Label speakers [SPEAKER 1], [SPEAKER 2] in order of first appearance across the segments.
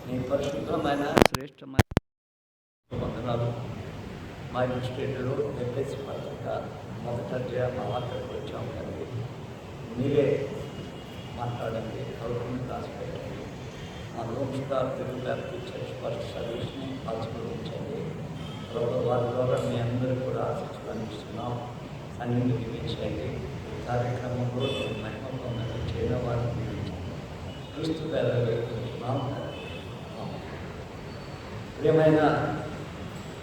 [SPEAKER 1] నీ పరిశుద్ధమైన శ్రేష్టమైన వందనాలు. మా ఇన్స్టిట్యూట్లో ఎఫ్ఎస్సి పత్రిక మొదట అధ్యాయం మాట్లాడుకు వచ్చాము కానీ మీరే మాట్లాడండి, కౌరుని రాసిపెట్టండి. మా loan star Telugu Baptist church first సర్వీస్ని ఆశీర్వదించండి. వారి ద్వారా మీ అందరూ కూడా ఆశించాలనిస్తున్నాం. అన్ని దీవించండి. కార్యక్రమంలో మహిమ పొందని చేయన వారిని దీవించండి. క్రీస్తు వేస్తున్నాం. ప్రియమైన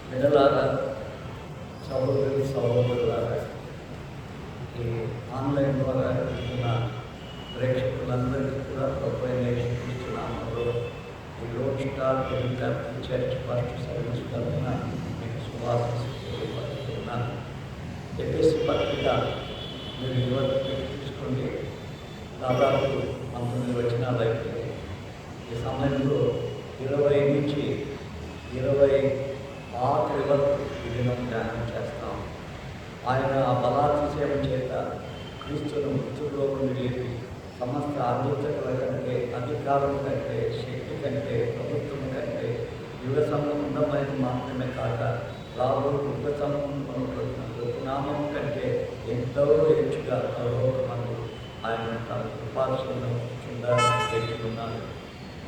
[SPEAKER 1] బిడ్డలారా, సహోదరులారా, ఈ ఆన్లైన్ ద్వారా ఇస్తున్న ప్రేక్షకులందరికీ కూడా ప్రభువైన యేసుక్రీస్తు నామములో ఈ loan star Telugu Baptist church first service తరఫున మీకు శుభాకాంక్షలు తెలియపరుస్తున్నాను. ఎఫ్ఎస్సి పత్రిక మీరు యువతకి తీసుకోండి. దాదాపు 19 వచనాలు అయిపోయాయి. ఈ సమయంలో 20 నుంచి 26 వరకు దినం ధ్యానం చేస్తాం. ఆయన ఆ బలాతిశయం చేత క్రీస్తును మృతుల్లో నుండి లేపి సమస్త ఆర్థికతల కంటే, అధికారం కంటే, శక్తి కంటే, ప్రభుత్వం కంటే, యుగ సంబంధమైన మాత్రమే కాక రాబో యుగ సంబంధం నామం కంటే ఎంతో హెచ్చుగా గౌరవమందు ఆయన తన కృపాక్షను ఉన్నారు.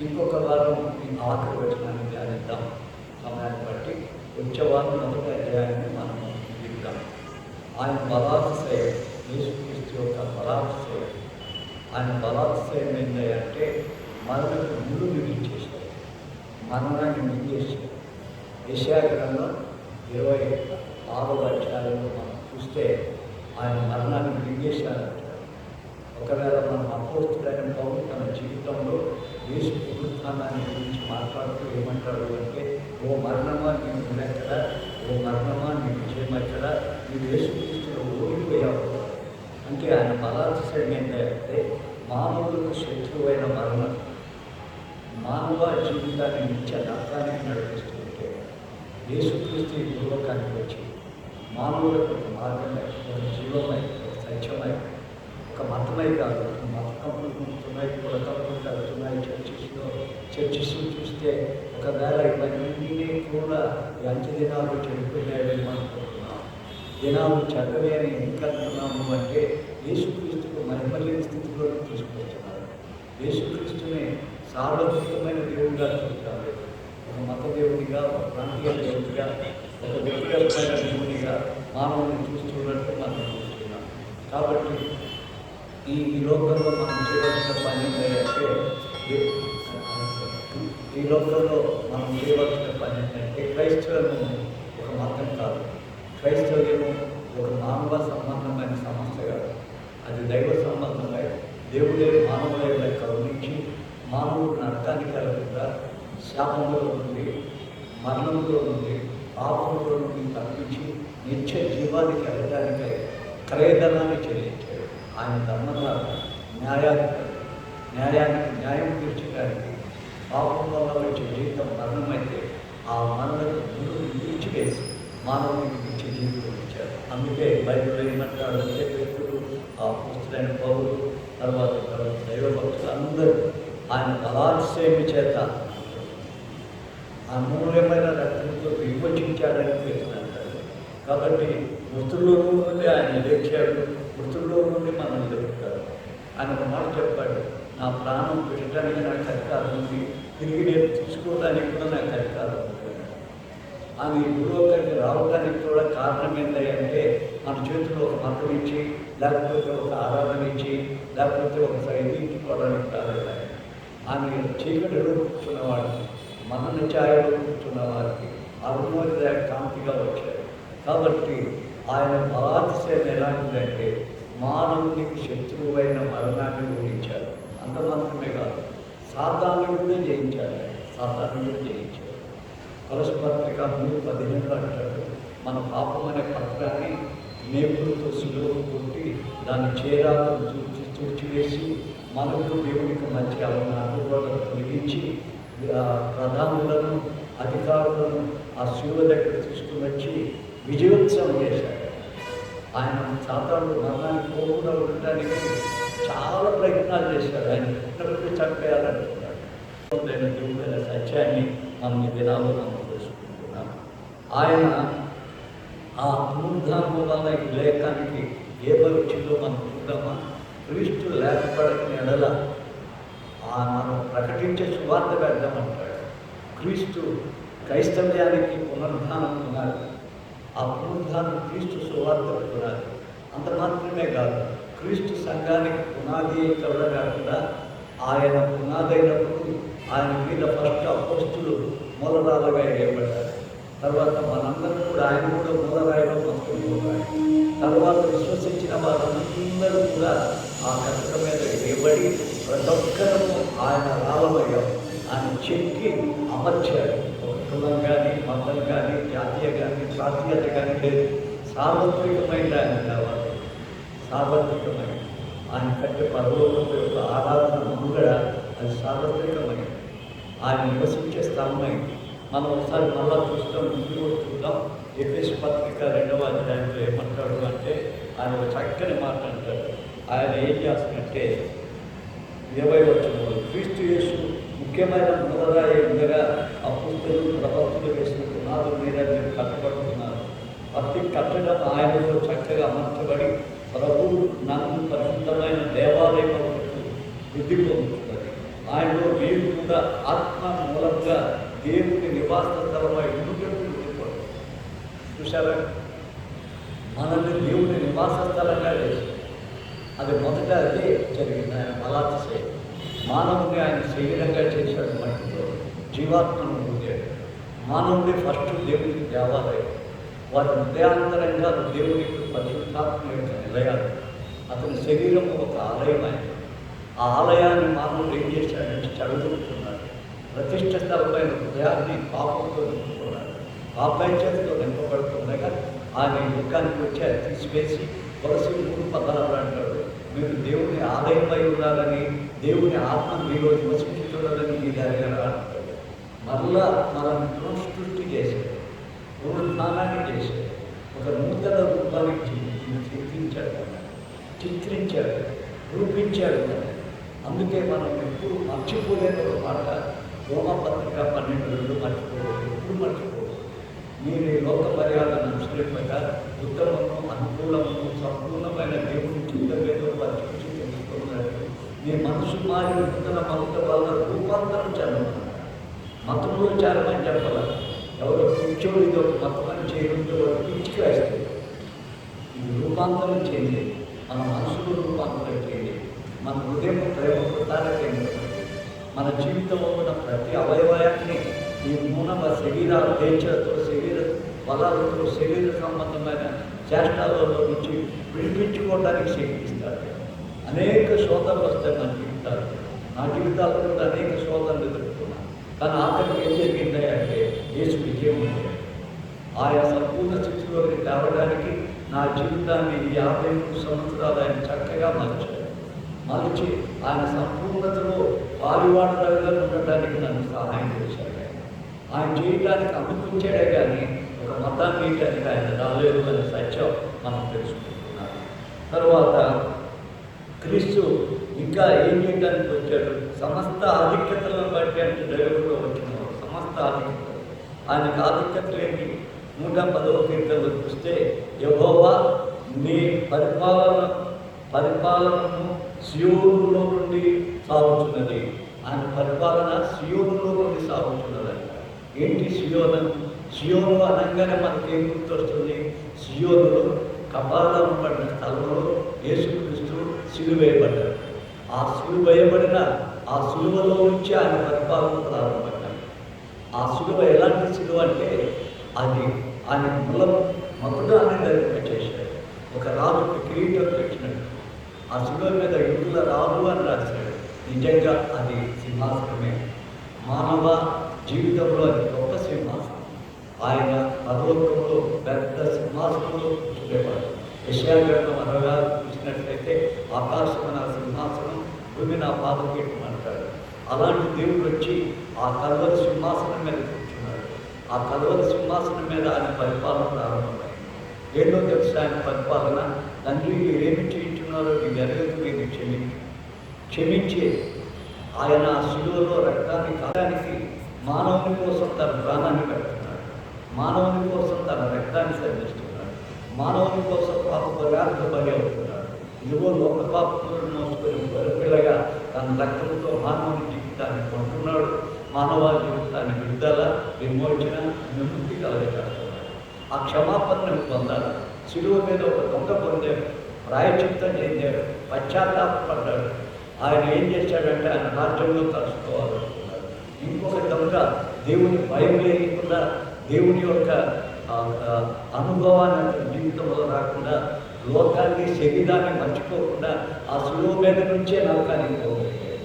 [SPEAKER 1] ఇంకొక వారం ఈ ఆఖరి వచనాన్ని ధ్యానిద్దాం. సమయాన్ని బట్టి వచ్చే వారం మొదటి అధ్యాయాన్ని మనం దిగుతాం. ఆయన బలాతిశయం, యేసుక్రీస్తు యొక్క బలాతిశయం. ఆయన బలాతిశయం ఏంటంటే మరణకు ముందు మిగిల్చేశారు, మరణాన్ని మిగిలేశారు. యెషయా గ్రంథం 26వ అధ్యాయంలో మనం చూస్తే ఆయన మరణాన్ని మిగిలేశారంటారు. ఒకవేళ మనం అపోస్తులైన పౌలు తన జీవితంలో యేసు పునరుత్థానాన్ని గురించి మాట్లాడుతూ ఏమంటాడు అంటే, ఓ మరణమా నీవు ఉన్నెక్కడా, ఓ మరణమా నీ విజయం ఎక్కడా, నీవు యేసుక్రీస్తులో ఓడిపోయావు. అంటే ఆయన బలాతిశయం ఏంటంటే మానవులకు శత్రువైన మరణం మానవ జీవితాన్ని నిత్య నరకానికి నడిపిస్తుంటే యేసుక్రీస్తు ఈ భూలోకానికి వచ్చి మానవులకు ఒక మార్గమై, ఒక జీవమై, ఒక సత్యమై, ఒక మతమై కాదు, మత కంపులుతున్నాయి, కూడా కంపులు జరుగుతున్నాయి చర్చిస్ చూస్తే. ఒకవేళ ఇవన్నీ కూడా ఈ అంచె దినాలు చెడిపోయాయని అనుకుంటున్నాం. దినాలు చక్కవే అని ఎందుకంటున్నాము అంటే యేసుక్రీస్తుకు మహిమలేని స్థితిలోకి తీసుకొస్తున్నారు. యేసుక్రీస్తుని సార్వత్రికమైన దేవుడిగా చూస్తారు. ఒక మత దేవుడిగా, ఒక ప్రాంతీయ దేవుడిగా, ఒక వ్యక్తిగతమైన దేవుడిగా మానవుని చూస్తున్నట్టు మనం చూస్తున్నాం. కాబట్టి ఈ లోకంలో మనం చేయవలసిన పని ఏంటంటే, ఈ లోకంలో మనం చేయవలసిన పని ఏంటంటే క్రైస్తవ్యము ఒక మతం కాదు. క్రైస్తవ్యము ఒక మానవ సంబంధమైన సమస్య కాదు. అది దైవ సంబంధమై దేవుడే మానవులైన కరుణించి మానవుడు నరకానికి కలగకుండా శాపంలో నుండి, మరణంలో నుండి, పాపంలో నుండి తప్పించి నిత్య జీవానికి వెళ్ళడానికై క్రయధనాన్ని చెల్లించాడు. ఆయన ధర్మరాజు న్యాయానికి న్యాయం తీర్చడానికి పాపం వల్ల వచ్చే జీవితం మరణమైతే ఆ మరణకు ముందు విడిచివేసి మానవునికి నిత్య జీవితం ఇచ్చారు. అందుకే బైబిల్ ఏమంటాడు అంటే వ్యక్తులు, ఆ పుస్తులైన పౌరులు, తర్వాత దైవభక్తులు అందరూ ఆయన బలాతిశయం చేత అమూల్యమైన రక్తంతో విమోచించాడని తెలుసుకుంటారు. కాబట్టి మృతుల్లో నుండి ఆయన లేచాడు, మృతుల్లో నుండి మనం దొరుకుతారు. ఆయన ఒక మాట చెప్పాడు, నా ప్రాణం పెట్టడానికి నాకు అధికారం ఉంది, తిరిగి నేను తీసుకోవడానికి కూడా నాకు అధికారం ఉంది. ఆమె ఈ భూలోకానికి రావడానికి కూడా కారణం ఏంటంటే మన చేతిలో ఒక మతం ఇచ్చి, లేకపోతే ఒక ఆరాధన ఇచ్చి, లేకపోతే ఒక సైనించుకోవడానికి కాదు. ఆమె చీకటిలో కూర్చున్నవాడు, మరణ ఛాయలో కూర్చున్న వారికి అరుణోదయ కాంతిగా వచ్చారు. కాబట్టి ఆయన బలాతిశయం ఎలాంటిదంటే మానవునికి శత్రువైన మరణాన్ని ఊహించారు. అంత మాత్రమే కాదు, సాతాను కూడా జయించారు. సాతాను కూడా జయించారు. పరస్పత్రిక 3:15 అంటాడు, మన పాపం అనే పత్రాన్ని నేపులతో సులువు కొట్టి దాన్ని చేరాలను తుడిచివేసి మనకు దేవునికి మధ్య అడ్డుగోడలు తొలగించి ప్రధానులను, అధికారులను ఆ శిలువ దగ్గర తీసుకుని వచ్చి విజయోత్సవం చేశాడు. ఆయన సాతాను మరణానికి పోకుండా ఉండడానికి చాలా ప్రయత్నాలు చేశాడు. ఆయన పుట్టినప్పుడు చంపేయాలనుకున్నాడు, దేవుడైన సత్యాన్ని మనం ఈ దినాల్లో మనం తెలుసుకుంటున్నాం. ఆయన ఆ పునరుద్ధానం వల్ల ఈ లేఖానికి ఏ వచ్చిందో మనం చూద్దామా? క్రీస్తు లేకపోవడం ఎడల మనం ప్రకటించే సువార్త పెడదామంటాడు. క్రీస్తు క్రైస్తవ్యానికి పునరుద్ధానం ఉన్నారు. ఆ పునరుద్ధానం క్రీస్తు సువార్త పెడుతున్నారు. అంత మాత్రమే కాదు, క్రీస్తు సంఘానికి పునాది కవడ కాకుండా ఆయన పునాదైనప్పుడు ఆయన మీద ఫస్ట్ అపోస్తులు మూలరాలుగా వేయబడ్డారు. తర్వాత మనందరం కూడా ఆయన కూడా మూలరాయిలో మస్తున్నారు. తర్వాత విశ్వసించిన వారందరూ కూడా ఆ కట్టడ మీద వేయబడి ప్రతి ఒక్కరము ఆయన రాలమయ్యాం. ఆయన చెక్కి అమర్చాడు. ఒక కులం కానీ, మతం కానీ, జాతీయ కానీ, ప్రాంతీయత కానీ లేదు. సార్వత్రికమైన ఆయన కావాలి. సార్వత్రికమైన ఆయన కట్టే పరలోకం యొక్క ఆరాధన మనుగడ అది సార్వత్రికమైనది. ఆయన నివసించే స్థలమైంది. మనం ఒకసారి మళ్ళా చూస్తాం, ఇంటికి కూడా చూద్దాం. ఎఫెసు పత్రిక 2వ అధ్యాయంలో ఏమంటాడు అంటే, ఆయన ఒక చక్కని మాట అంటాడు. ఆయన ఏం చేస్తున్నట్టే 20వ వచనంలో క్రీస్తు యేసు ముఖ్యమైన మూలరాయి ఉండగా అపోస్తలులు ప్రవక్తలు వేసిన పునాదుల మీద మీరు కట్టబడుతున్నారు. ప్రతి కట్టడం ఆయనలో చక్కగా అమర్చబడి ప్రభువు నన్ను పరిశుద్ధమైన దేవాలయం వృద్ధి పొందుతున్నది. ఆయనలో మీరు కూడా ఆత్మ మూలంగా దేవుని నివాస స్థలమై ఉండుటకు వృద్ధి పొందుతుంది. చూసారా? మనల్ని దేవుని నివాస స్థలంగా చేశారు. అది మొదట అదే జరిగింది. ఆయన బలాతిశయ మానవుని ఆయన శరీరంగా చేశాడు. మట్టితో జీవాత్మను పొందాడు. మానవుడి ఫస్ట్ దేవునికి దేవాలయం. వాటి హృదయాంతరంగా దేవుని పరిశుద్ధాత్మ యొక్క నిలయాలు. అతని శరీరం ఒక ఆలయం. ఆ ఆలయాన్ని మానవుడు ఏం చేశాడంటే చెడగొట్టుకున్నాడు. ప్రతిష్ట స్థలమైన హృదయాన్ని పాపంతో నింపుకున్నాడు. పాపైత్యంతో నింపబడుతుండగా ఆయన యుగానికి వచ్చి అది తీసివేసి కొలసి 3:16 అంటాడు, మీరు దేవుని ఆలయమై ఉండాలని, దేవుని ఆత్మ మీలో నివసించుతుండాలని మీరు అడిగారా అంటాడు. మరలా మనల్ని పునఃసృష్టి చేశాడు, పునరుద్ధానాన్ని చేశాడు, ఒక నూతన రూపానికి చిత్రించాడు, రూపించాడు. అందుకే మనం ఎప్పుడు మర్చిపోలేని ఒక మాట, రోమపత్రిక 12:2 మర్చిపోలేదు. ఎప్పుడు మర్చిపోలేదు. మీరు ఈ లోక మర్యాదను అనుసరింపగా ఉత్తమము, అనుకూలము, సంపూర్ణమైన దేవుని చిత్తమేదో పరిచూచి తెలుసుకున్నట్టు మీ మనసు మారి నూతన మత వల్ల రూపాంతరం చెందమన్నారు. మతంలో చేరమని చెప్పాల. ఎవరో కూర్చోడు ఇది ఒక మతం అని చేయడంతో పిచ్చికి వేస్తుంది. ఇది రూపాంతరం చేయండి. మన మనసులో రూపాంతరం చేయండి. మన హృదయం ప్రేమ కృతానికి మన జీవితంలో ఉన్న ప్రతి అవయవాన్ని ఈ మూలమ శరీరాలు దేశాలతో, శరీర బలాలతో, శరీర సంబంధమైన చేష్టాలలో నుంచి విడిపించుకోవడానికి శక్తిస్తాడు. అనేక శోధనలు వస్తాయి మన జీవితాలు. నా జీవితాల్లో కూడా అనేక శోధనలు ఎదుర్కొన్నాను. కానీ ఆఖరికి ఏం జరిగింది అంటే యేసు విజయం ఉంది. ఆయా సంపూర్ణ స్థితిలోకి రావడానికి నా జీవితాన్ని 53 సంవత్సరాలు ఆయన చక్కగా మలిచి ఆయన సంపూర్ణతలో పాలువాడగా ఉండటానికి నన్ను సహాయం చేశాడు. ఆయన చేయటానికి అనుకుంచాడే కానీ ఒక మతాన్ని వేయటానికి ఆయన రాలేదు అనే సత్యం మనం తెలుసుకుంటున్నాం. తర్వాత క్రీస్తు ఇంకా ఏం చేయడానికి వచ్చాడు? సమస్త ఆధిక్యతలను బట్టి అంటే డైరెక్ట్లో వచ్చిన సమస్త ఆధిక్యతలు. ఆయనకు ఆధిక్యతలు ఏంటి? 110వ కీర్తనలో చూస్తే యెహోవా నీ పరిపాలనను సియోనులో నుండి సాగుతున్నది. ఆయన పరిపాలన సియోనులో నుండి సాగుతున్నది. ఏంటి సియోను? సియోను అనగానే మనకి ఏం గుర్తొస్తుంది? సియోనులో కపాలం పడిన స్థలంలో యేసుక్రీస్తు సిలువ వేయబడ్డాడు. ఆ సిలువ వేయబడిన ఆ సిలువలో నుంచి ఆయన పరిపాలన ప్రారంభపడ్డాడు. ఆ సిలువ ఎలాంటి సిలువ అంటే అది ఆయన మొదటాన్ని ధరింపచేశాడు. ఒక రాజుకి కిరీటం పెట్టినట్టు ఆ సిలువ మీద యుద్ధుల రాజు అని రాశాడు. నిజంగా అది సింహాసనమే. మానవ జీవితంలో అది గొప్ప సింహాసనం. ఆయన పరలోకంలో పెద్ద సింహాసనంలో కూర్చునేవాడు. యెషయా గ్రంథం 60 చూసినట్లయితే ఆకాశం నా సింహాసనం, భూమి నా పాదపీఠం అంటాడు. అలాంటి దేవుడు వచ్చి ఆ కల్వరి సింహాసనం మీద కూర్చున్నాడు. ఆ కల్వరి సింహాసనం మీద ఆయన పరిపాలన ప్రారంభమైంది. ఏంటో తెలుసు ఆయన పరిపాలన? తండ్రి మీరేమి చేయించున్నారో మీ ఎరగదు, మీరు క్షమించే ఆయన ఆ శిలువలో రక్తాన్ని కాడానికి మానవుని కోసం తన ప్రాణాన్ని పెడుతున్నాడు, మానవుని కోసం తన రక్తాన్ని సంధిస్తున్నాడు, మానవుని కోసం పాప పదార్థ బలి అవుతున్నాడు. ఇదిగో లోక పాపములను మోసుకొని పిల్లగా తన రక్తంతో మానవుని జీవితాన్ని కొంటున్నాడు, మానవ జీవితాన్ని విడుదల, విమోచన, విముక్తి కలగజేస్తున్నాడు. ఆ క్షమాపణను పొందాలి. శిలువ మీద ఒక దొంగ పొందాడు, ప్రాయచిత్తం చెందాడు, పశ్చాత్తాపడ్డాడు. ఆయన ఏం చేశాడంటే ఆయన రాజ్యంలో తలుచుకోవాలనుకున్నాడు. ఇంకొక దొంగ దేవుని భయం లేకుండా, దేవుని యొక్క అనుభవాన్ని జీవితంలో రాకుండా, లోకాన్ని శరీరాన్ని మర్చిపోకుండా ఆ శిలువ మీద నుంచే నరకానికి పోగలిగాడు.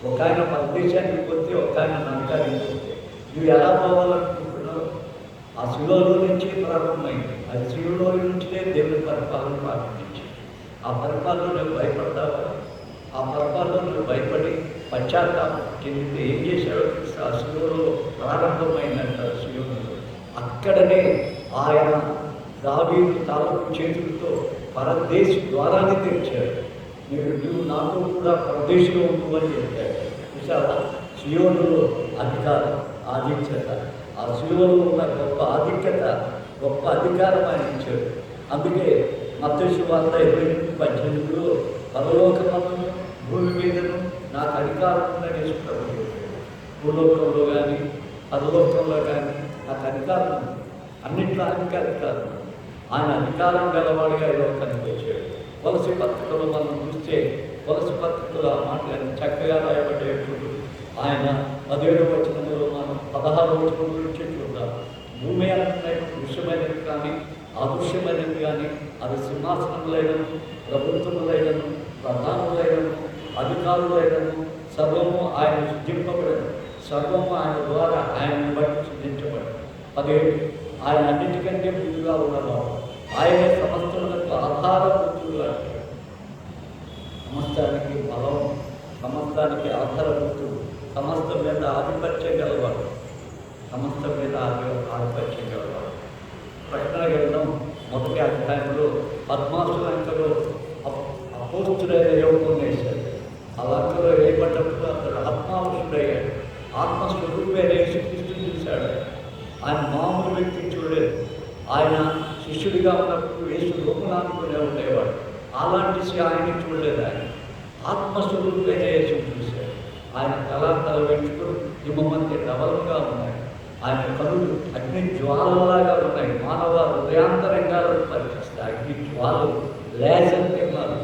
[SPEAKER 1] ఒక ఆయన పరదేశానికి పోతే, ఒక ఆయన నరకానికి పోతే, నువ్వు ఎలా పోవాలనుకుంటున్నావు? ఆ శిలువలో నుంచి ప్రారంభమైంది. ఆ శిలువలో నుంచే దేవుని పరిపాలన ప్రారంభించి, ఆ పరిపాలన నువ్వు భయపడతావా? ఆ పరిపాలన నువ్వు భయపడి పశ్చాత్తాపం చెందితే ఏం చేశాడో ఆ శిలువలో ప్రారంభమైందంట. శిలువలో అక్కడనే ఆయన దావీదు తాలూకు చేతులతో పరదేశ ద్వారాన్ని తెరిచాడు. నువ్వు నాతో కూడా పరదేశంలో ఉండు అని చెప్పాడు. చూసావా? సియోనులో అధికారం, ఆధిక్యత, ఆ శిలువలో ఉన్న గొప్ప ఆధిక్యత, గొప్ప అధికారం ఆయన ఇచ్చాడు. అందుకే మత్తయి సువార్త 28:18 పరలోకమందును భూమి మీదను నాకు అధికారం ఉందని చెప్పాడు. భూలోకంలో కానీ పరలోకంలో కానీ నాకు అధికారం ఉంది. అన్నింటిలో ఆయనకి అధికారం. ఆయన అధికారం గలవాడిగా ఈ లోకానికి వచ్చాడు. వలస పత్రికలో మనం చూస్తే, వలస పత్రికలో ఆ మాటలు చక్కగా రాయబడేటప్పుడు ఆయన 17వ వచనంలో మనం 16వ వచనం గురించి చూద్దాం. భూమి అన్నటువంటి విషయమైనది కానీ అదృశ్యమైనది కానీ, అది సింహాసనములైనను, ప్రభుత్వములైనను, ప్రధానులైనను, అధికారులైనను సర్వము ఆయన సృజింపబడను. సర్వము ఆయన ద్వారా ఆయనను బట్టి సృజించబడను. 17 ఆయన అన్నిటికంటే ముందుగా ఉన్నవాడు. ఆయనే సమస్తములకు ఆధారభూతులు అంటాడు. సమస్తానికి బలం, సమస్తానికి ఆధారభూతుడు, సమస్తం మీద ఆధిపత్యం గలవాడు, సమస్తం మీద ఆధిపత్యం గలవాడు. ప్రకటన గ్రంథం 1వ అధ్యాయంలో పద్మాసులంకలో అపోస్తుడైన యువకుని వేశాడు. ఆ లంకలో వేయబడ్డప్పుడు అతడు ఆత్మావశుడయ్యాడు. ఆత్మస్వరూపైన యేసుక్రీస్తుని చూశాడు. ఆయన మామూలు వ్యక్తిని చూడలేదు. ఆయన శిష్యుడిగా ఉన్నప్పుడు యేసు రూపనానుకునే ఉండేవాడు. అలాంటి ఆయన్ని చూడలేదు. ఆయన ఆత్మస్వరూపైన యేసుని చూశాడు. ఆయన తల వెంట్రుకలు హిమమంతి డబలుగా ఉన్నాయి. ఆయన కనులు అగ్ని జ్వాలలాగా ఉన్నాయి. మానవ హృదయాంతరంగాలను పరిశీలిస్తాయి. అగ్ని జ్వాలలు లేజంతిన్నారు.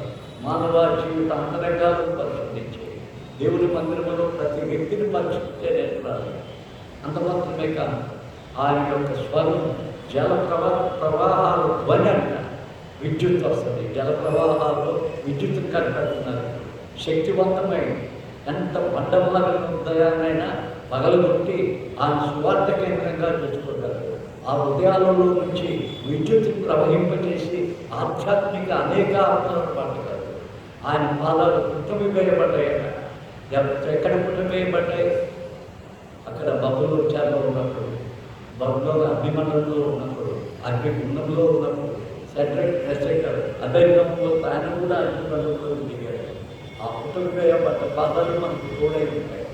[SPEAKER 1] మానవ జీవిత అంతరంగాలను పరిశోధించే దేవుని మందిరంలో ప్రతి వ్యక్తిని పరిశుద్ధే నేర్పాలి. అంత మాత్రమే కాదు, ఆయన యొక్క స్వరం జల ప్రవాహాలు ధ్వని అంట. విద్యుత్ వస్తుంది, జల ప్రవాహాల్లో విద్యుత్ కనపడుతున్నారు. శక్తివంతమైన ఎంత మండలాల హృదయాన్నైనా పగలగొట్టి ఆయన సువార్త కేంద్రంగా తెచ్చుకోగలరు. ఆ హృదయాలలో నుంచి విద్యుత్ ప్రవహింపజేసి ఆధ్యాత్మిక అనేక ఆత్మలను పట్టగలరు. ఆయన పాదాలు పుట్టమి వేయబడ్డాయట. ఎక్కడ పుట్టమి వేయబడ్డాయి? అక్కడ బబులోచాలో ఉన్నప్పుడు, బబులో అగ్నిమండలంలో ఉన్నప్పుడు, అగ్నిగుండంలో ఉన్నప్పుడు, సెట్రెక్ మెసెక్టర్ అభ్యర్థంలో ఆయన కూడా అగ్నిమండలంలో దిగాడు. ఆ పుట్టమి వేయబడ్డ పాదాలు మనకు తోడై ఉంటాయి.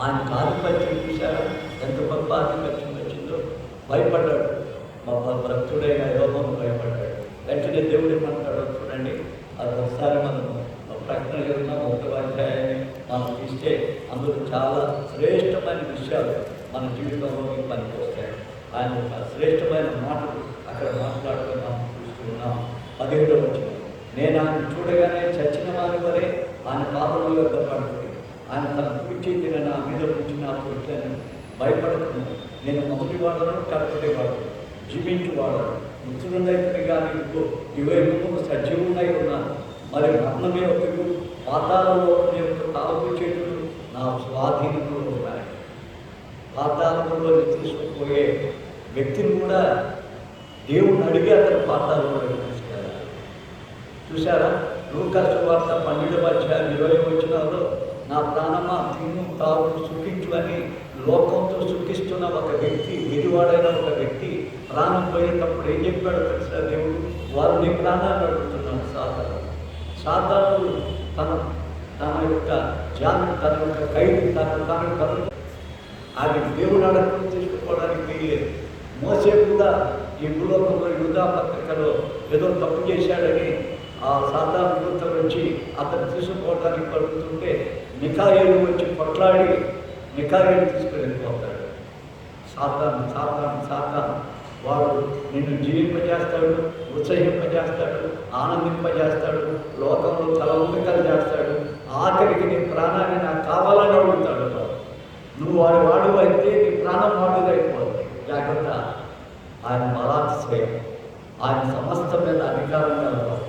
[SPEAKER 1] ఆయన ఆధిపత్యం చూశారా? ఎంత గొప్ప ఆధిపత్యం వచ్చిందో. భయపడ్డాడు. మా భక్తుడైన యోగం భయపడ్డాడు. వెంటనే దేవుడు ఏమంటాడో చూడండి. అది ఒకసారి మనం ప్రకటన జరిగిన 1వ అధ్యాయాన్ని మనం తీస్తే అందులో చాలా శ్రేష్టమైన విషయాలు మన జీవితంలోకి పనికొస్తాయి. ఆయన ఒక శ్రేష్టమైన మాటలు అక్కడ మాట్లాడుతూ మనం చూస్తున్నాం. 17వ వచనం, నేను ఆయన చూడగానే చచ్చిన వారి వరే ఆయన పాదముల యొక్క పడుతుంది. ఆయన తన కుర్చీ తిన నా మీద కూర్చుని నా కూర్చొని భయపడుతున్నాను. నేను మొదటివాడను, కడపటివాడను, జీవించువాడను, మృతుడునైతే కానీ ఇవైపు సజీవునై ఉన్నాను. మరి మరణమే ఒకరు పాతాలలో యొక్క తాలూకు చేతులు నా స్వాధీనంలో ఉన్నాయి. పాతాళంలో తీసుకుపోయే వ్యక్తిని కూడా దేవుణ్ణి అడిగి అతను పాతాళంలో తీసుకెళ్ళాలి. చూసారా? లూకా సువార్త 12వ అధ్యాయం 20వ వచనంలో నా ప్రాణమా తిను తాగు సుఖించు అని లోకంతో సుఖిస్తున్న ఒక వ్యక్తి, ఎదువాడైన ఒక వ్యక్తి ప్రాణం పోయేటప్పుడు ఏం చెప్పాడు తెలుసా దేవుడు? వారు నీ ప్రాణాన్ని అడుగుతున్నాను. సాతాను తన యొక్క తన యొక్క ఖైదు తాను అది దేవుడు అడగడం తీసుకోవడానికి వీలేదు. మోసే కూడా ఈ భూలోకంలో యూదా పత్రికలో ఏదో తప్పు చేశాడని ఆ సాతాను దూతలు వచ్చి అతను తీసుకోవడానికి పడుతుంటే మిఖాయేలు వచ్చి కొట్లాడి మిఖాయేలు తీసుకెళ్ళిపోతాడు. సాతాను వాడు నిన్ను జీవింపజేస్తాడు, ఉత్సహింపజేస్తాడు, ఆనందింపజేస్తాడు, లోకంలో తలముందుకలు చేస్తాడు, ఆఖరికి నీ ప్రాణాన్ని నాకు కావాలని అడుగుతాడు. నువ్వు వాడు అయితే నీ ప్రాణం వాడుదైపోతుంది. జాగ్రత్త. ఆయన బలాతిశయం, ఆయన సమస్త మీద అధికారం గలవాడు,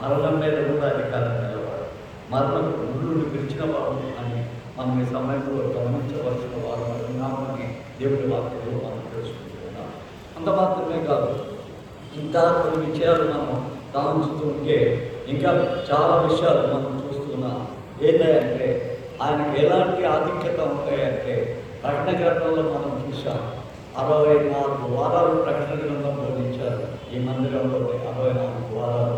[SPEAKER 1] మరణం మీద కూడా అధికారం గలవాడు, మరణం ముళ్ళు పిలిచినవాడు అని మనం ఈ సమయంలో గమనించవలసిన వాడు ఉన్నామని దేవుడి వాక్యంలో మనం తెలుసుకుంటున్నాం. అంత మాత్రమే కాదు, ఇంకా కొన్ని విషయాలు మనం గమనిస్తూ ఉంటే ఇంకా చాలా విషయాలు మనం చూస్తున్నాం. ఏంటంటే ఆయనకి ఎలాంటి ఆధిక్యత ఉంటాయంటే ప్రకటన గ్రంథంలో మనం చూసాం. 64 వారాలు ప్రకటన గ్రంథం బోధించారు ఈ మందిరంలో. 64 వారాలు.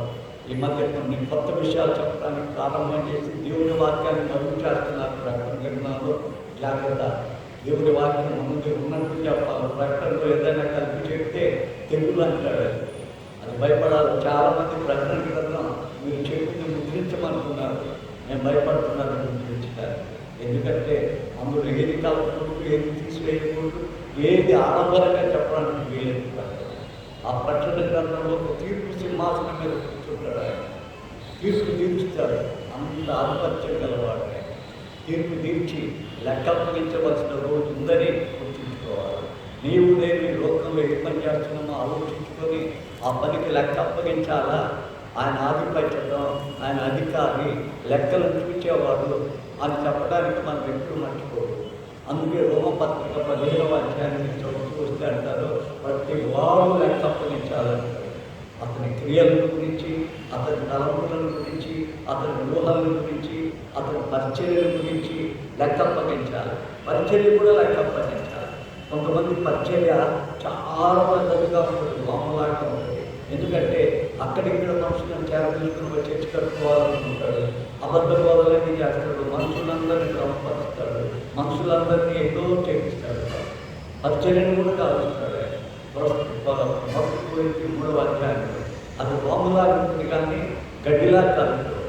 [SPEAKER 1] ఈ మధ్య కొన్ని కొత్త విషయాలు చెప్పడానికి ప్రారంభం చేసి దేవుడి వాక్యాన్ని మరుగు చేస్తున్నారు ప్రకటన గ్రంథంలో. జాగ్రత్త. దేవుడి వాక్యం ముందు ఉన్నట్టు చెప్పాలి. ప్రకటనలో ఏదైనా కలిపి చెప్తే తెగులు అంటాడు. అది భయపడాలి. చాలామంది ప్రకటన గ్రంథం మీరు చెప్పింది ముద్రించమనుకున్నారు, నేను భయపడుతున్నాను ముద్రించారు. ఎందుకంటే అందులో ఏది కలపకూడదు, ఏది తీసివేయకూడదు, ఏది ఆడంబరంగా చెప్పడానికి వీలేదు. ఆ ప్రకటన గ్రంథంలో ఒక తీర్పు సింహాసనం మీద కూర్చుంటాడు. ఆయన తీర్పు తీర్చుతాడు. అంత ఆధిపత్యం గలవాడు. తీర్పు తీర్చి లెక్క అప్పగించవలసిన రోజు ఉందని గుర్తుంచుకోవాలి. నీవు నేను ఈ లోకంలో ఏ పని చేస్తున్నామో ఆలోచించుకొని ఆ పనికి లెక్క అప్పగించాలా. ఆయన ఆధిపత్యం, ఆయన అధికారి, లెక్కలు చూపించేవాడు అని చెప్పడానికి మనం ఎప్పుడు మర్చిపోదు. అందుకే రోమపత్రిక 15వ అధ్యాయాన్ని చదువుతూ వస్తే అంటారు, ప్రతి వాడు లెక్క అప్పగించాలంటారు. అతని క్రియల గురించి, అతని తలంపుల గురించి, అతని ఊహల గురించి, అతని పరిచర్యల గురించి లెక్క అప్పగించాలి. పరిచర్య కూడా లెక్క అప్పగించాలి. కొంతమంది పరిచర్య చాలా పెద్దగా ఉంటుంది, మామూలుగా ఉంటుంది. ఎందుకంటే అక్కడిక్కడ మనుషులను చేరదీసుకుని వచ్చి కట్టుకోవాలనుకుంటాడు, అబద్ధ బోధలన్నీ చేస్తాడు, మనుషులందరినీ క్రమపరుస్తాడు, మనుషులందరినీ ఎన్నో చేపిస్తాడు, పరిచర్యను కూడా కాలుస్తాడు. భక్తులు 3వ అధ్యాయంలో అది బాంబులాగా ఉంటుంది కానీ గడ్డిలా కాలుస్తాడు.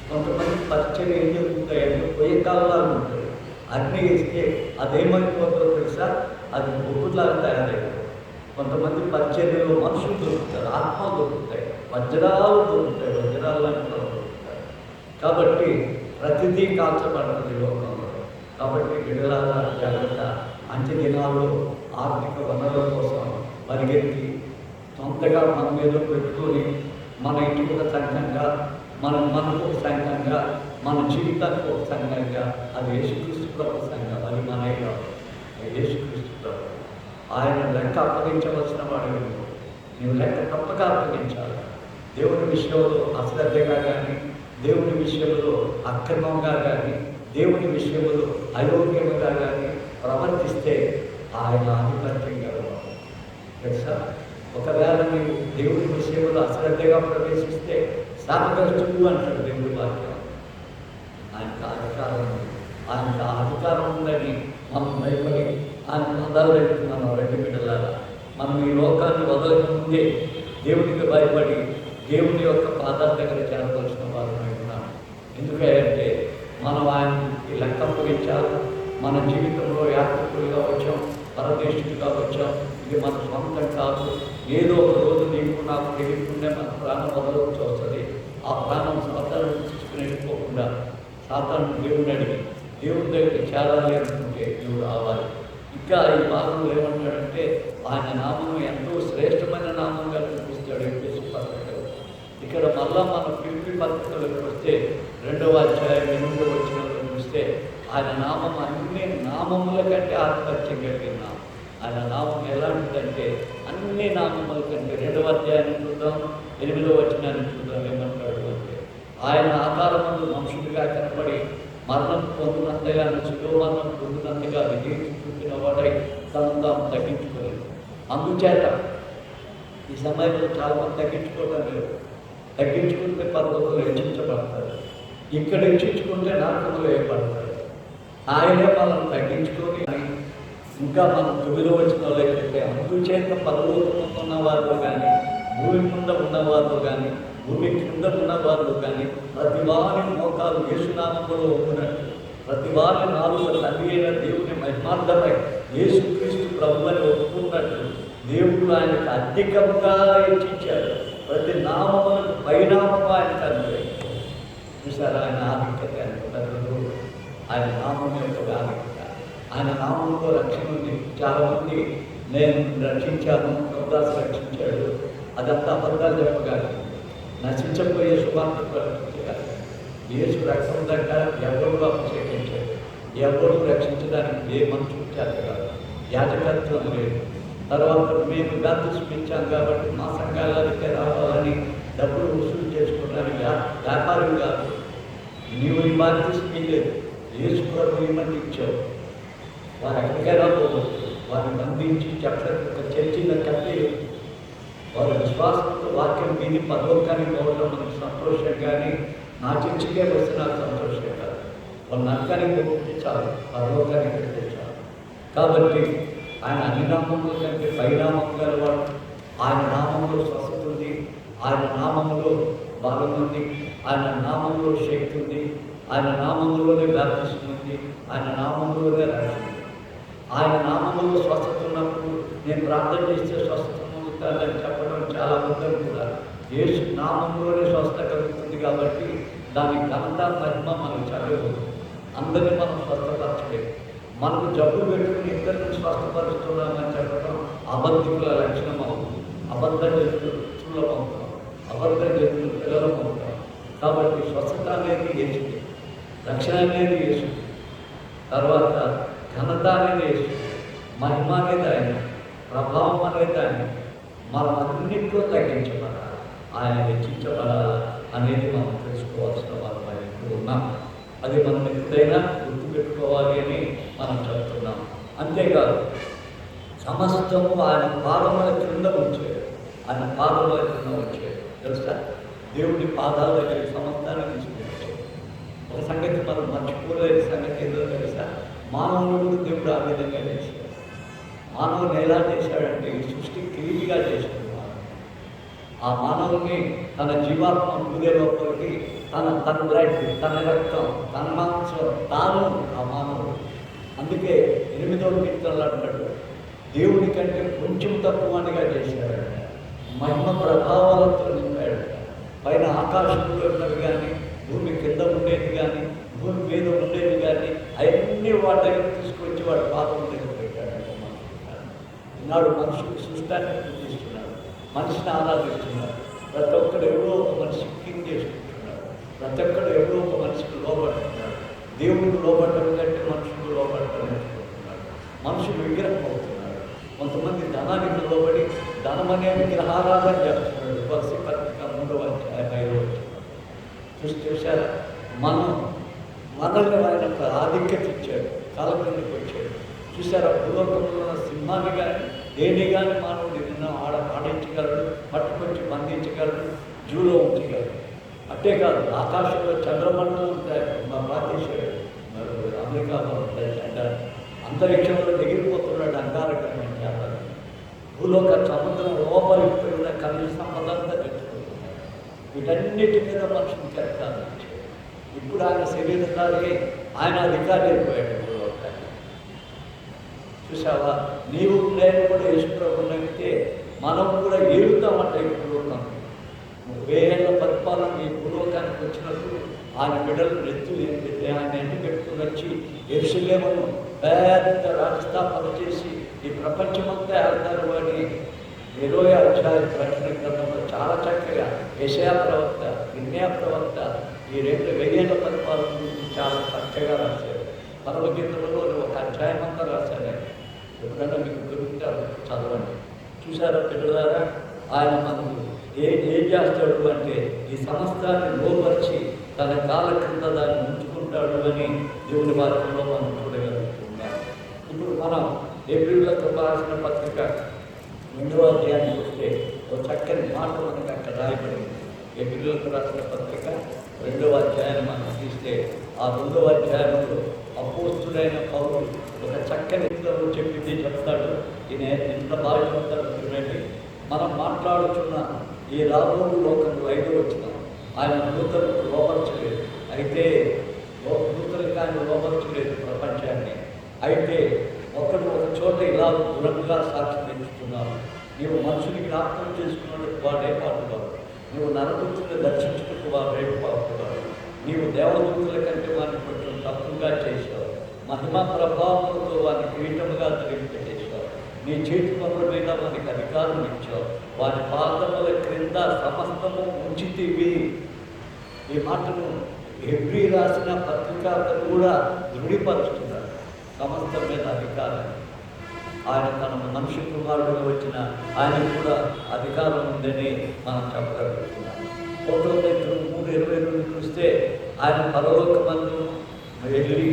[SPEAKER 1] కొంతమంది పరిచర్య ఏం జరుగుతాయంటే పొయ్యి కాలంలాగా ఉంటుంది. అగ్ని వేస్తే అదేమైపోతుందో తెలుసా, అది బొగ్గులాగా తయారైంది. కొంతమంది పరిచర్యలో మనుషులు దొరుకుతారు, ఆత్మలు దొరుకుతాయి, వజ్రాలు దొరుకుతాయి, వజ్రాలను దొరుకుతాయి. కాబట్టి ప్రతిదీ కాల్చబడుతుంది లోకంలో. కాబట్టి బిడ్డలారా జాగ్రత్త. అంత్య దినాల్లో ఆర్థిక వనరుల కోసం పరిగెత్తి సొంతగా మన మీద పెట్టుకొని మన ఇంటికి ఒక సంఘంగా, మనకు ఒక సంఘంగా, మన జీవితానికి ఒక సంఘంగా, అది యేసుక్రీస్తు ప్రభు సంఘం. అది మనమే కాదు, యేసుక్రీస్తు ప్రభు. ఆయన లెక్క అప్పగించవలసిన వాడు. నీవు లెక్క తప్పక అప్పగించాలి. దేవుని విషయంలో అశ్రద్ధగా కానీ, దేవుని విషయంలో అక్రమంగా కానీ, దేవుని విషయంలో అయోగ్యంగా కానీ ప్రవర్తిస్తే ఆయన ఆధిపత్యం గలవాడు. తెలుసా? ఒకవేళ నీవు దేవుని విషయంలో అశ్రద్ధగా ప్రవేశిస్తే శాపగ్రస్తుడు అంటాడు దేవుడి వాక్యం. ఆయనకు అధికారం ఉంది. ఆయనకు అధికారం ఉందని మనం భయపడి ఆయన పదాలు పెట్టుకున్నాం. రెండు బిడ్డలారా, మనం ఈ లోకాన్ని వదలక ముందే దేవునికి భయపడి దేవుని యొక్క పాదాల దగ్గర చేరవలసిన వారమై ఉన్నాం. ఎందుకంటే మనం ఆయనకి లెక్క అప్పగించాలి. మన జీవితంలో యాత్రికులుగా వచ్చాం, పరదేశులుగా వచ్చాం. ఇది మన సొంతం కాదు. ఏదో ఒక రోజు నీకు నాకు తెలియకుండా మన ప్రాణం వదలవలసి వస్తుంది. ఆ ప్రాణం సాతాను తీసుకుని వెళ్ళిపోకుండా సాతాను దేవుడిని అడిగి దేవుడి దగ్గర చేరాలి అనుకుంటే నువ్వు రావాలి. ఇంకా ఈ భాగంలో ఏమంటాడంటే ఆయన నామం ఎంతో శ్రేష్టమైన నామంగా చూపిస్తాడు ఎఫెసీ పత్రికలో. ఇక్కడ మళ్ళా మన ఫిలిప్పీ పత్రికలకు వస్తే 2వ అధ్యాయం 8వ వచనంలో చూస్తే ఆయన నామం అన్ని నామముల కంటే ఆధిపత్యం కలిగిన నామం. ఆయన నామం ఎలాంటిదంటే అన్ని నామముల కంటే 2వ అధ్యాయాన్ని చూద్దాం, 8వ వచనాన్ని చూద్దాం. ఏమంటాడు అంటే ఆయన ఆకారమందు మనుషుడిగా కనపడి మరణం పొందినంతగా, శిలోమరణం పొందినంతగా విజయం చూపిన వాడై తను తాము తగ్గించుకోలేదు. అందుచేత ఈ సమయంలో చాలామంది తగ్గించుకోవడం లేదు. తగ్గించుకుంటే పర్వతాలు హెచ్చించబడతారు. ఇక్కడ ఇచ్చించుకుంటే నరకంలో వేయబడతాడు. ఆయనే మనం తగ్గించుకొని ఇంకా మనం 9వ వచనంలో ఏంటంటే అందుచేత పరలోకమున ఉన్నవారు కానీ భూమి కింద ఉన్నవారు కానీ భూమి కింద ఉన్నవారు కానీ ప్రతి వారి మోకాలు యేసునామములో ఉంటున్నట్టు ప్రతి వారి నాలుగు తండ్రి అయిన దేవుని మహిమార్థమై యేసుక్రీస్తు ప్రభువుని ఒప్పుకున్నట్టు దేవుడు ఆయనకు అధికంగా హెచ్చించాడు. ప్రతి నామములకు పరిణామం ఆయనకు అనుగ్రహించాడు. చూసారా ఆయన ఆధిక్యత అనుకున్నారు. ఆయన నామం యొక్క ఆధిక్యత, ఆయన నామంలో రక్షణ ఉంది. చాలామంది నేను రక్షించాను, ప్రభుదాసు రక్షించాడు, అదంతా అబద్ధాలు చెప్పగాలి, నశించబోయే శుభార్తకు రక్షించగాలి. యేసు రక్షణ దగ్గర ఎవరు అభిషేకించాడు, ఎవరు రక్షించడానికి ఏ మనుషులు చేత కాదు, యాజకత్వం లేదు. తర్వాత మేము బాప్తిస్మం ఇచ్చాం కాబట్టి మా సంఘాలకే రావాలని డబ్బులు వసూలు చేసుకోవడానికి వ్యాపారం కాదు. నీవు ఈ బాప్తిస్మం లేదు, యేసు ప్రభు ఏమని ఇచ్చావు. వారు ఎక్కడికైనా పోవచ్చు, వారిని బంధించి చెప్పలేక చర్చిలో కట్టి వారి విశ్వాసంతో వాక్యం విని పరలోకానికి పోవడం మనకు సంతోషం. కానీ నా చర్చికే వస్తే నాకు సంతోషం కాదు, వాళ్ళు నరకానికి పోతే చాలు, పరలోకానికి పెడితే చాలు. కాబట్టి ఆయన అన్ని నామముల కంటే పరిణామం గలవాడు. ఆయన నామంలో స్వస్థత ఉంది, ఆయన నామంలో బలం ఉంది, ఆయన నామంలో శక్తి ఉంది, ఆయన నామంలోనే బాప్తిస్మం ఉంది, ఆయన నామంలోనే రక్షణ. ఆయన నామంలో స్వస్థత ఉన్నప్పుడు నేను ప్రార్థన చేస్తే స్వస్థత పొందుతానని చెప్పడం చాలా అబద్ధం కూడా. యేసు నామంలోనే స్వస్థత కలుగుతుంది కాబట్టి దాని ఘనత మహిమ మనకు చదవదు. అందరినీ మనం స్వస్థపరచలేదు. మనకు జబ్బు పెట్టుకుని ఇద్దరిని స్వస్థపరుస్తున్నామని చెప్పడం అబద్ధికుల లక్షణం అవుతుంది. అబద్ధం చేస్తున్న అవుతాం, అబద్ధం చేస్తున్న పిల్లలం అవుతాం. కాబట్టి స్వస్థత అనేది యేసు, రక్షణ అనేది యేసు, తర్వాత ఘనత అనేది యేసు, మహిమ అనేది ఆయన, ప్రభావం అనేది ఆయన. మనం అన్నింటిలో తగ్గించబడాలి, ఆయన హెచ్చించబడాలి అనేది మనం తెలుసుకోవాల్సిన వారమై ఉన్నాం. అది మనం ఎప్పుడైనా గుర్తుపెట్టుకోవాలి అని మనం చెప్తున్నాం. అంతేకాదు సమస్తము ఆయన పాదముల క్రింద ఉంచాడు, ఆయన పాదముల క్రింద ఉంచాడు. తెలుసా, దేవుడి పాదాల దగ్గర సమస్తాన్ని తీసుకొచ్చాడు. ఒక సంగతి మనం మర్చిపోలేని సంగతి ఏదో తెలుసా, మానవుడు దేవుడు ఆ విధంగా చేశాడు. మానవుని ఎలా చేశాడంటే ఈ సృష్టి క్లీన్గా చేశాడు. ఆ మానవుని తన జీవాత్మ హృదయ లోపలికి తన బ్లడ్, తన రక్తం, తన మాంసం తాను ఆ మానవుడు. అందుకే 8వ కీర్తనలో అంటాడు, దేవుడి కంటే కొంచెం తక్కువగా చేశాడు, మహిమ ప్రభావాలతో నింపాడు. పైన ఆకాశంలో ఉన్నవి కానీ, భూమి కింద ఉండేది కానీ, భూమి మీద ఉండేది కానీ అవన్నీ వాటి దగ్గర తీసుకొచ్చి వాడి పాపం దగ్గర పెట్టాడు. ఈనాడు మనుషులు సృష్టాన్ని పూజిస్తున్నాడు, మనిషిని ఆరాధిస్తున్నాడు. ప్రతి ఒక్కడు ఎవరో ఒక మనిషి కింగ్ చేసుకుంటున్నాడు, ప్రతి ఒక్కడు ఎవరో ఒక మనిషికి లోబడుతున్నాడు. దేవుడికి లోబడటం కంటే మనుషులకు లోబడటం నేర్చుకుంటున్నాడు. మనుషులు విగ్రహం అవుతున్నాడు. కొంతమంది ధనానికి లోబడి ధనం అనే విగ్రహారాధన చేస్తున్నాడు. బస్సు పత్రిక 3వ అధ్యాయం 5వ వచనం చూశారా. మనల్ని ఆయన ఆధిక్యత ఇచ్చాడు, కాలక్రమికి వచ్చాడు. చూసారా, భూలోకంలో ఉన్న సింహాన్ని కానీ దేని కానీ మానవుడు ఏదైనా ఆడించగలడు, పట్టుకొచ్చి బంధించగలడు, జూలో ఉంచగలడు. అట్టే కాదు, ఆకాశంలో చంద్రమండలం ఉంటాయి, మా భారతదేశాడు అమెరికాలో ఉంటాయి. అంతరిక్షంలో ఎగిరిపోతున్నాడు అంగారకమైన చేపలు. భూలోక సముద్రం లోపలికి పోయిన ఖనిజ సంపదంతా తెచ్చుకుంటున్నాడు. వీటన్నిటి మీద మనుషులు చెప్తాను. ఇప్పుడు ఆయన శరీరధారి, ఆయన అధికారి అయిపోయాడు భూలోకాన్ని. చూసావా, నీవు నేను కూడా యేసుప్రభువు నమ్మితే మనం కూడా ఏలుతామంటే ఈ భూలోకం. 30 ఏళ్ల పరిపాలన ఈ భూలోకానికి వచ్చినప్పుడు ఆయన బిడ్డలు ఎత్తులు ఆయన ఎండు పెట్టుకుని వచ్చి యెరూషలేమును పెద్ద రాజస్థాపన చేసి ఈ ప్రపంచమంతా వెళ్తారు అని 20వ అధ్యాయం ప్రకటన గ్రంథంలో చాలా చక్కగా యెషయా ప్రవక్త, ఇర్మీయా ప్రవక్త ఈ 2000 ఏళ్ల పరిపాలన గురించి చాలా చక్కగా రాశారు. పరమగీతంలో ఒక అధ్యాయం అంతా రాశారు. ఎప్పుడైనా మీకు దొరుకుతారు, చదవండి. చూసారా పిల్లలారా, ఆయన మనకు ఏం చేస్తాడు అంటే ఈ సమస్తాన్ని లోపరిచి తన కాల క్రింద దాన్ని ఉంచుకుంటాడు అని దేవుని వాక్యంలో మనం చూడగలుగుతున్నాం. ఇప్పుడు మనం ఏప్రిల్తో రాసిన పత్రిక 2వ అధ్యాయానికి వస్తే ఒక చక్కని మాట మనకు అక్కడ రాయబడింది. ఏప్రిల్తో రాసిన పత్రిక రెండవ అధ్యాయాన్ని మనం తీస్తే ఆ రెండవ అధ్యాయంలో అపోస్తుడైన పౌరుడు ఒక చక్కని చెప్పింది చెప్తాడు. ఈయన ఎంత బాగా చెప్తాడు చూడండి. మనం మాట్లాడుతున్న ఈ రాబోయే లోకంలో 5వ వచనం, ఆయన నూతనకు లోపరచలేదు, అయితే నూతనకు ఆయన లోపరచలేదు ప్రపంచాన్ని. అయితే ఒకడు ఒక చోట ఇలా దూరంగా సాక్షి పెంచుతున్నావు, నీవు మనుషుని జ్ఞాపకం చేసుకున్నట్టు వాడే పాటువాడు, నువ్వు నరపుత్రుని దర్శించుకుంటూ వాడే పాటువాడు, నీవు దేవదూతుల కంటే వారిని కొంచెం తప్పుగా చేశావు, మహిమ ప్రభావంతో వారిని కిరీటముగా ధరింపజేశావు, నీ చేతి పనుల మీద వారికి అధికారం ఇచ్చావు, వారి పాదముల క్రింద సమస్తము ఉంచితివి. ఈ మాటను హెబ్రీ రాసిన పత్రికలు కూడా దృఢపరుస్తున్నారు. సమస్తం మీద అధికారం ఆయన తన మనిషి కుమారుడుగా వచ్చిన ఆయనకు కూడా అధికారం ఉందని మనం చెప్పగలుగుతున్నాం. 3:22 చూస్తే ఆయన పరలోకమందు వెళ్ళి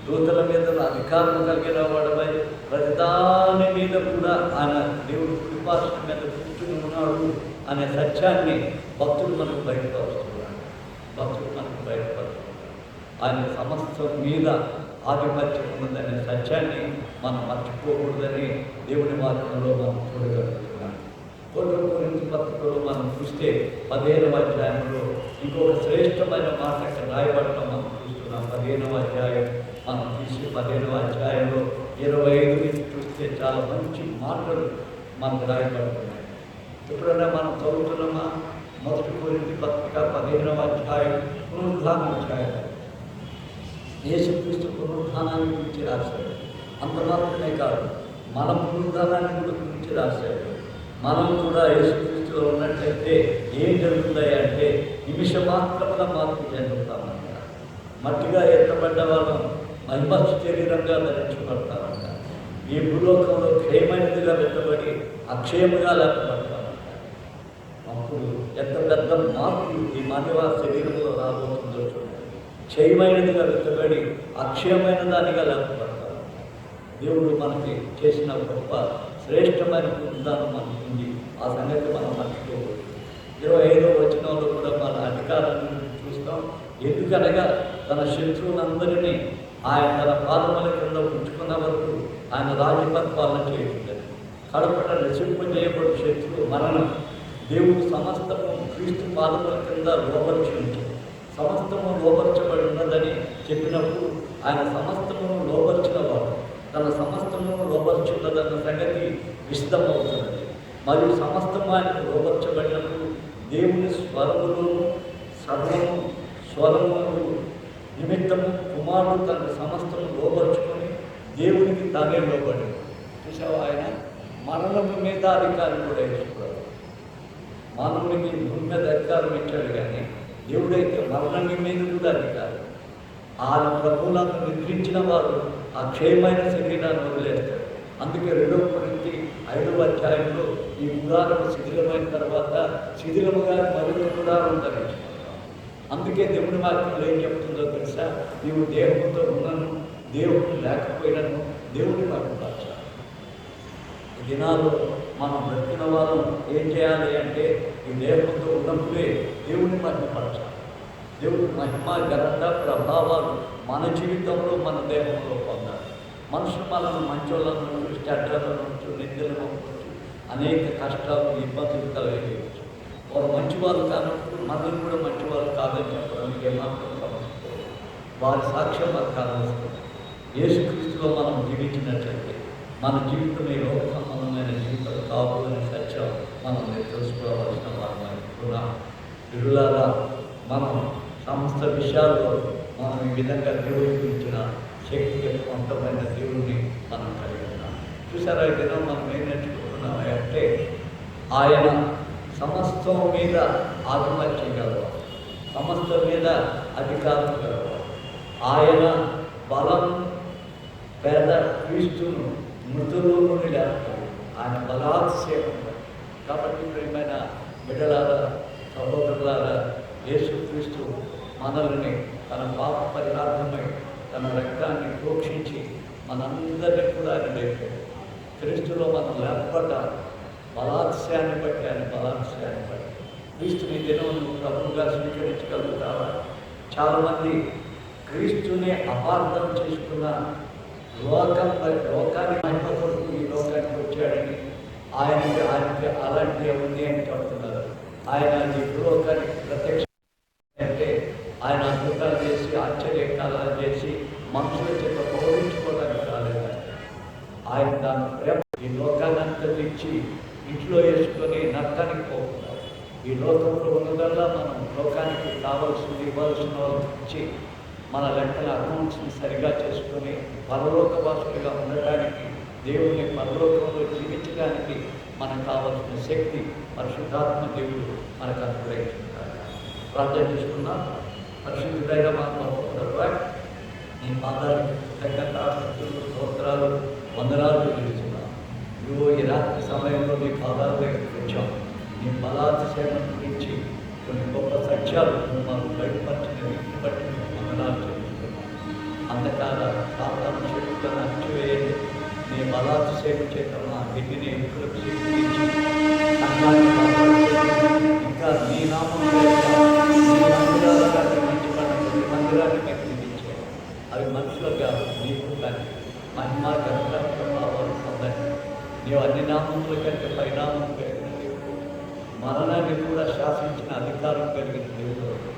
[SPEAKER 1] దూతల మీద అధికారం కలిగిన వాడపై ప్రతిదాని మీద కూడా ఆయన దేవుడు కృపాసనం మీద కూర్చుని ఉన్నాడు అనే సత్యాన్ని భక్తులు మనకు బయటపరుస్తున్నారు. ఆయన సమస్తం మీద ఆధిపత్యం ఉన్నదనే సత్యాన్ని మనం మర్చిపోకూడదని దేవుని మార్గంలో మనం చూడగలుగుతున్నాం. కొరింథీ పత్రికలో మనం చూస్తే 15వ అధ్యాయంలో ఇంకొక శ్రేష్టమైన మాట ఇక్కడ రాయబడటం మనం చూస్తున్నాం. 15వ అధ్యాయం మనం తీసి 15వ అధ్యాయంలో 25 నుంచి చూస్తే చాలా మంచి మాటలు మనకు రాయబడుతున్నాయి. ఎప్పుడైనా మనం చదువుతున్నామా? 1 కొరింథీ పత్రిక 15వ అధ్యాయం పునరుద్ధాన అధ్యాయం. యేసుక్రీస్తు పునరుద్ధానాన్ని గురించి రాశాడు. అంత మాత్రమే కాదు, మన పునరుద్ధానాన్ని కూడా గురించి రాశాడు. మనం కూడా యేసుక్రీస్తులో ఉన్నట్లయితే ఏం జరుగుతాయి అంటే నిమిష మాత్రముగా మార్పు చెందుతామంట. మట్టిగా ఎత్తబడ్డ వాళ్ళం మహిమ శరీరంగా ధరించబడతామంట. ఈ భూలోకంలో క్షయమైనదిగా వెత్తబడి అక్షయముగా లేకపోతామంట. అప్పుడు ఎంత పెద్ద మార్పు ఈ మానవ శరీరంలో రాబోతుందో చూడండి. క్షయమైనదిగా వెత్తబడి అక్షయమైన దానిగా లేకపోతామంట. దేవుడు మనకి చేసిన గొప్ప శ్రేష్టమైన పునరుద్ధానం మనకు ఉంది. ఆ సంగతి మనం మర్చిపోకూడదు. 25వ వచనంలో కూడా మన అధికారాన్ని చూస్తాం. ఎందుకనగా తన శత్రువులందరినీ ఆయన తన పాదముల కింద ఉంచుకున్న వరకు ఆయన రాజపత్పాలన చేయుచున్నది. కడపట నశింపజేయబడు శత్రువు మరణం. దేవుడు సమస్తము క్రీస్తు పాదముల కింద లోపరిచి ఉంచాడు. సమస్తము లోపరచబడి ఉన్నదని చెప్పినప్పుడు ఆయన సమస్తమును లోపరిచిన వాడు, తన సమస్తమును లోపరుచున్నదన్న సంగతి విశదమవుతున్నది. మరియు సమస్తము ఆయనకు లోపరచబడినప్పుడు దేవుని స్వరములోను స్వరములు నిమిత్తము కుమారుడు తన సమస్తము లోపరుచుకొని దేవునికి తానే లోబడి. చూసావు, ఆయన మరణము మీద అధికారం కూడా ఇచ్చుకోవాలి. మానవునికి భూమి మీద అధికారం ఇచ్చాడు, కానీ దేవుడైతే మరణం మీద కూడా అధికారం. ఆయన ప్రభువులను నిద్రించిన వారు ఆ క్షయమైన శరీరాన్ని వదిలేస్తారు. అందుకే 2 కొరింథీ 5వ అధ్యాయంలో ఈ గుడారం శిథిలమైన తర్వాత శిథిలముగా మరొక గుడారం ధరించుకుంటాం. అందుకే దేవుని వాక్యంలో ఏం చెప్తుందో తెలుసా? నీవు దేహంతో ఉన్నను దేవుడు లేకపోయినను దేవుని మహిమపరచాలి. ఈ దినాల్లో మనం బ్రతికిన వారు ఏం చేయాలి అంటే ఈ దేహంతో ఉన్నప్పుడే దేవుని మహిమపరచాలి. దేవుడి మహిమ ఘనత ప్రభావాలు మన జీవితంలో మన దేహంలో పొందాలి. మనుషులు మనల్ని మంచోళ్ళను చూసి చెడ్డలను నిందలను అనేక కష్టాలు ఇబ్బందులు కలిగేయచ్చు. వారు మంచివారు కానప్పుడు మనల్ని కూడా మంచివారు కాదని చెప్పడానికి ఏమాత్రం సమస్య. వారి సాక్ష్యం మనకు కానవస్తుంది. యేసుక్రీస్తులో మనం జీవించినట్లయితే మన జీవితం ఈ లోక సంబంధమైన జీవితం కాదు అనే సత్యం మనం తెలుసుకోవాల్సిన వారమైనా ఇరులారా మనం సమస్త విషయాల్లో మనం ఈ విధంగా దేవుడికి ఇచ్చిన శక్తివంతమైన దేవుడిని మనం కలిగి ఉన్నాం. చూసారా, ఈ దినం మనం ఏం నేర్చుకుంటున్నాం అంటే ఆయన సమస్తం మీద ఆధిపత్యం గలవాడు, సమస్తం మీద అధికారం గలవాడు. ఆయన బలం పేద క్రీస్తును మృతుల నుండి లేకపోతే ఆయన బలాతిశయం. కాబట్టి ప్రియమైన బిడ్డలారా, సహోదరులారా, యేసుక్రీస్తు మనల్ని తన పాప పరిహార్థమై తన రక్తాన్ని ప్రోక్షించి మనందరినీ కూడా ఆయన లేపాడు. క్రీస్తులో మనం లేకపోవట బలాతిశయాన్ని బట్టి, ఆయన బలాతిశయాన్ని బట్టి క్రీస్తుని దినం ప్రభువుగా స్వీకరించగలుగుతావా? చాలామంది క్రీస్తుని అపార్థం చేసుకున్న లోకాన్ని మహిమ కొరకు ఈ లోకానికి వచ్చాడని ఆయనకి అలాంటి ఉంది అని చెప్తున్నారు. ఆయన ఈ లోకానికి ప్రత్యక్ష అంటే ఆయన అద్భుతాలు చేసి ఆశ్చర్యకాలాలు చేసి మనుషుల చేత గౌరవించుకోవడానికి రాలేదు. ఆయన దాని ప్రేమ ఈ లోకాన్ని ఇచ్చి ఇంట్లో వేసుకొని నరకానికి పోతున్నారు. ఈ లోకంలో ఉన్నదల్లా మనం లోకానికి కావాల్సింది ఇవ్వాల్సిన ఇచ్చి మన లెక్కల అకౌంట్స్ని సరిగా చేసుకొని పరలోక వాసులుగా ఉండటానికి, దేవుని పరలోకంలో జీవించడానికి మనకు కావాల్సిన శక్తి పరిశుద్ధాత్మ దేవుడు మనకు అనుగ్రహించుకుంటారు. ప్రార్థన చేసుకున్నాం. పరిశుద్ధుడైన మా పరలోక నీ పాదాలకు కృతజ్ఞతాస్తుతులు, స్తోత్రాలు, వందనాలు చెల్లిస్తున్నాం. నువ్వు ఈ రాత్రి సమయంలో నీ పాదాల దగ్గరికి వచ్చాం. నీ బలాతిశయం గురించి కొన్ని గొప్ప సత్యాలు మాకు బయటపరిచినవి బట్టి వందనాలు చెల్లిస్తున్నాం. అంధకార సాధారణ శక్తులను అణచివేయండి. నీ బలాతిశయం చేత మా ఇంటిని ఎన్నికలకు స్వీకరించి ఇంకా నీ నామం మందిరాన్ని మీకు నిలిచాయి. అవి మనుషులుగా నీకు కానీ మహిమ ఘనత ప్రభావాలు పొందండి. నీవు అన్ని నామముల కంటే పరిణామం కలిగిన దేవుడు, మరణాన్ని కూడా శాసించిన అధికారం కలిగిన దేవుడు.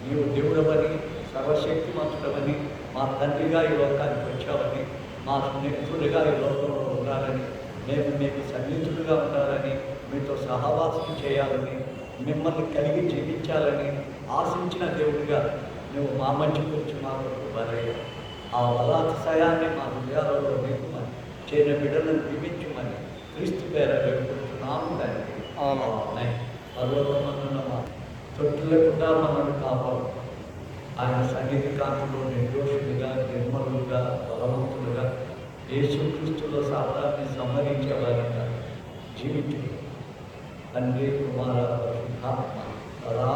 [SPEAKER 1] నీవు దేవుడవని, సర్వశక్తిమంతుడవని, మా తండ్రిగా ఈ లోకానికి వచ్చావని, మా స్నేహితుడిగా ఈ లోకంలో ఉండాలని, మేము మీకు సన్నిహితులుగా ఉండాలని, మీతో సహవాసం చేయాలని, మిమ్మల్ని కలిగి జీవించాలని ఆశించిన దేవుడిగా నువ్వు మా మంచి గురించి మా కొరకు బలయ్యావు. ఆ బలాతిశయాన్ని మా హృదయాలలో నింపుమని, చేరిన బిడ్డలను దీవించుమని క్రీస్తు పేర వేడుకుంటున్నాము తండ్రి. పర్వతమన్న మా తొట్టులేకుండా మనల్ని కాపాడు. ఆయన సన్నిధి కాంతిలో నిర్దోషులుగా, నిర్మలుగా, బలవంతులుగా యేసుక్రీస్తులో సాతాన్ని సంహరించే వారిగా జీవించు తండ్రి, కుమార, పరిశుద్ధాత్మ సదా